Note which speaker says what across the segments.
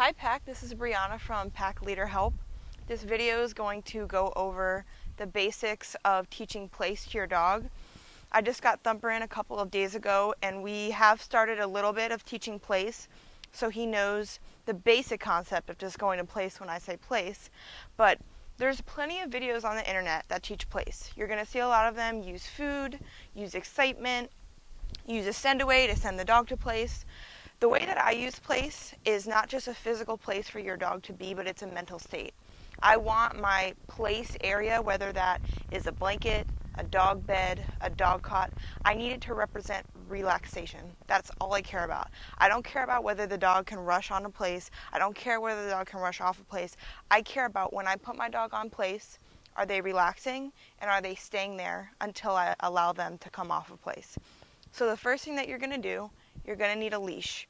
Speaker 1: Hi Pack, this is Brianna from Pack Leader Help. This video is going to go over the basics of teaching place to your dog. I just got Thumper in a couple of days ago and we have started a little bit of teaching place so he knows the basic concept of just going to place when I say place. But there's plenty of videos on the internet that teach place. You're going to see a lot of them use food, use excitement, use a send away to send the dog to place. The way that I use place is not just a physical place for your dog to be, but it's a mental state. I want my place area, whether that is a blanket, a dog bed, a dog cot, I need it to represent relaxation. That's all I care about. I don't care about whether the dog can rush on a place. I don't care whether the dog can rush off a place. I care about when I put my dog on place, are they relaxing and are they staying there until I allow them to come off a place. So the first thing that you're going to do, you're going to need a leash.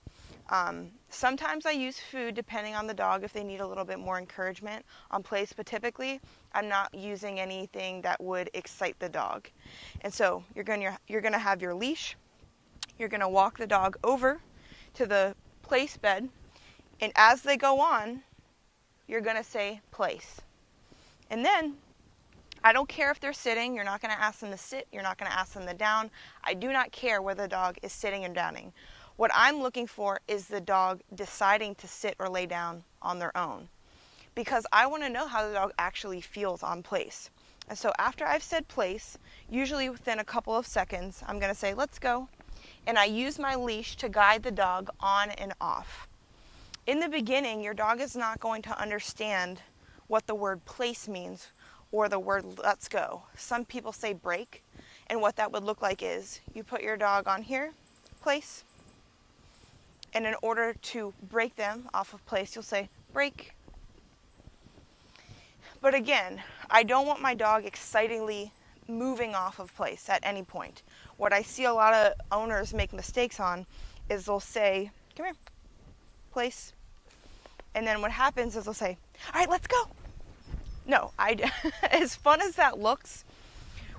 Speaker 1: Sometimes I use food depending on the dog if they need a little bit more encouragement on place, but typically I'm not using anything that would excite the dog. And so you're going to have your leash. You're going to walk the dog over to the place bed, and as they go on, you're going to say place. And then I don't care if they're sitting. You're not going to ask them to sit. You're not going to ask them to down. I do not care whether the dog is sitting or downing. What I'm looking for is the dog deciding to sit or lay down on their own, because I want to know how the dog actually feels on place. And so after I've said place, usually within a couple of seconds, I'm going to say, let's go. And I use my leash to guide the dog on and off. In the beginning, your dog is not going to understand what the word place means or the word let's go. Some people say break, and what that would look like is you put your dog on here, place, and in order to break them off of place, you'll say break. But again, I don't want my dog excitingly moving off of place at any point. What I see a lot of owners make mistakes on is they'll say, come here, place. And then what happens is they'll say, all right, let's go. No, as fun as that looks,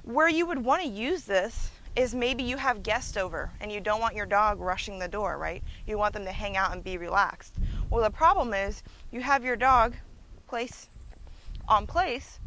Speaker 1: where you would want to use this is maybe you have guests over and you don't want your dog rushing the door, right? You want them to hang out and be relaxed. Well, the problem is you have your dog place on place,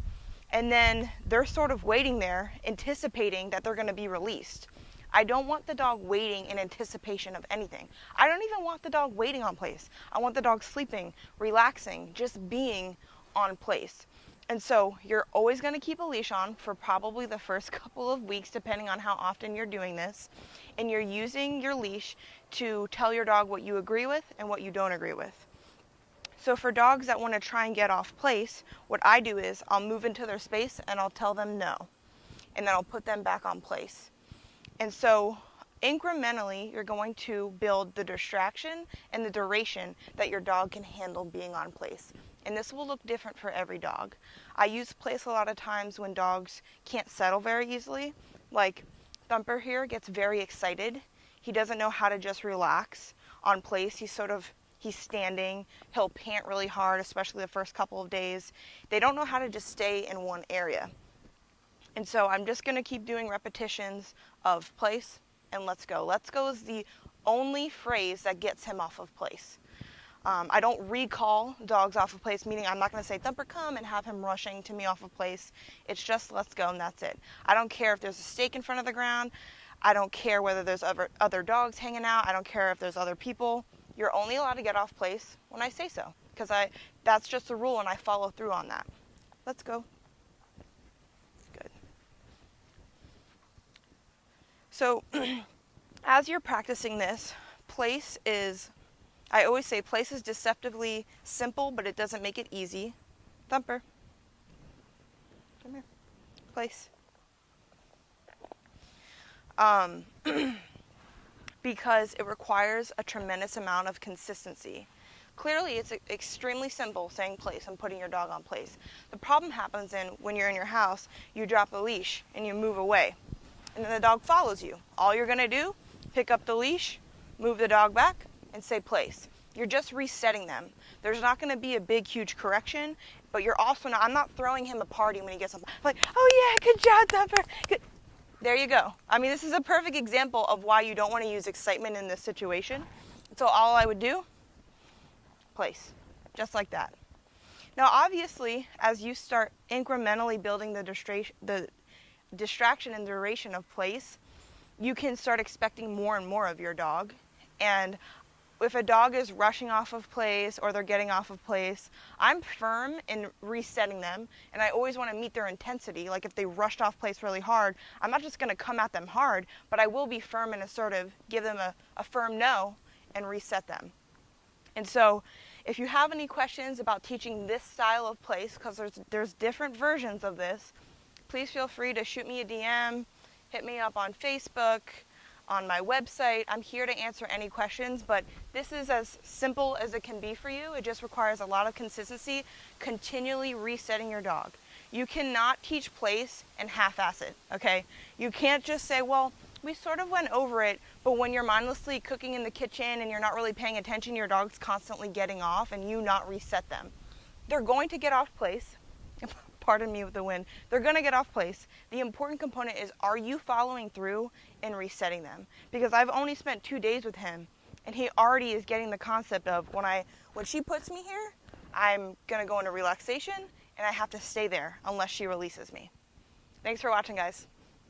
Speaker 1: and then they're sort of waiting there anticipating that they're going to be released. I don't want the dog waiting in anticipation of anything. I don't even want the dog waiting on place. I want the dog sleeping, relaxing, just being on place. And so you're always going to keep a leash on for probably the first couple of weeks, depending on how often you're doing this. And you're using your leash to tell your dog what you agree with and what you don't agree with. So for dogs that want to try and get off place, what I do is I'll move into their space and I'll tell them no. And then I'll put them back on place. And so incrementally, you're going to build the distraction and the duration that your dog can handle being on place. And this will look different for every dog. I use place a lot of times when dogs can't settle very easily. Like Thumper here gets very excited. He doesn't know how to just relax on place. He's standing. He'll pant really hard, especially the first couple of days. They don't know how to just stay in one area. And so I'm just going to keep doing repetitions of place and let's go. Let's go is the only phrase that gets him off of place. I don't recall dogs off of place, meaning I'm not going to say, Thumper, come, and have him rushing to me off of place. It's just let's go, and that's it. I don't care if there's a stake in front of the ground. I don't care whether there's other dogs hanging out. I don't care if there's other people. You're only allowed to get off place when I say so, because that's just the rule, and I follow through on that. Let's go. Good. So as you're practicing this, place is... I always say place is deceptively simple, but it doesn't make it easy. Thumper, come here. Place. Because it requires a tremendous amount of consistency. Clearly, it's extremely simple saying place and putting your dog on place. The problem happens when you're in your house, you drop the leash and you move away. And then the dog follows you. All you're going to do, pick up the leash, move the dog back, and say place. You're just resetting them. There's not going to be a big, huge correction, but you're also not, I'm not throwing him a party when he gets up. I'm like, oh yeah, good job, Thumper. Good. There you go. I mean, this is a perfect example of why you don't want to use excitement in this situation. So all I would do, place, just like that. Now, obviously, as you start incrementally building the distraction and duration of place, you can start expecting more and more of your dog. And if a dog is rushing off of place or they're getting off of place, I'm firm in resetting them, and I always want to meet their intensity. Like if they rushed off place really hard, I'm not just going to come at them hard, but I will be firm and assertive, give them a firm no, and reset them. And so if you have any questions about teaching this style of place, because there's different versions of this, please feel free to shoot me a DM, hit me up on Facebook, on my website. I'm here to answer any questions, but this is as simple as it can be for you. It just requires a lot of consistency, continually resetting your dog. You cannot teach place and half-ass it, okay? You can't just say, well, we sort of went over it, but when you're mindlessly cooking in the kitchen and you're not really paying attention, your dog's constantly getting off and you not reset them. They're going to get off place. Pardon me with the wind. They're going to get off place. The important component is, are you following through and resetting them? Because I've only spent 2 days with him, and he already is getting the concept of when she puts me here, I'm going to go into relaxation, and I have to stay there unless she releases me. Thanks for watching, guys.